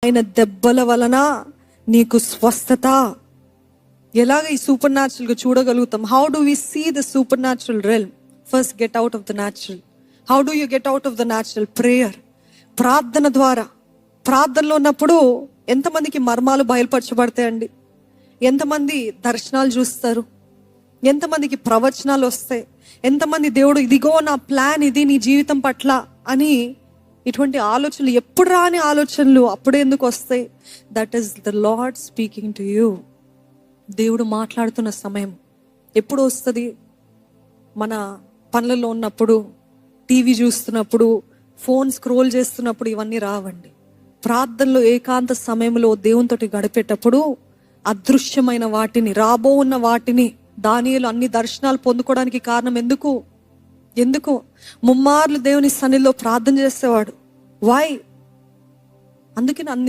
ఆయన దెబ్బల వలన నీకు స్వస్థత. ఎలాగ ఈ సూపర్ న్యాచురల్గా చూడగలుగుతాం? How do we see the supernatural realm? First get out of the natural. How do you get out of the natural? Prayer, ప్రార్థన ద్వారా. ప్రార్థనలో ఉన్నప్పుడు ఎంతమందికి మర్మాలు బయలుపరచబడతాయండి? ఎంతమంది దర్శనాలు చూస్తారు? ఎంతమందికి ప్రవచనాలు వస్తాయి? ఎంతమంది దేవుడు ఇదిగో నా ప్లాన్ ఇది నీ జీవితం పట్ల అని, ఇటువంటి ఆలోచనలు, ఎప్పుడు రాని ఆలోచనలు అప్పుడే ఎందుకు వస్తాయి? That is the lord speaking to you. దేవుడు మాట్లాడుతున్న సమయం ఎప్పుడు వస్తుంది? మన పనులలో ఉన్నప్పుడు, టీవీ చూస్తున్నప్పుడు, ఫోన్ స్క్రోల్ చేస్తున్నప్పుడు ఇవన్నీ రావండి. ప్రార్థనలో ఏకాంత సమయంలో దేవునితోటి గడిపేటప్పుడు అదృశ్యమైన వాటిని, రాబో ఉన్న వాటిని, దానియేలు అన్ని దర్శనాలు పొందుకోవడానికి కారణం ఎందుకు ముమ్మార్లు దేవుని సన్నిధిలో ప్రార్థన చేసేవాడు. వై? అందుకని అన్ని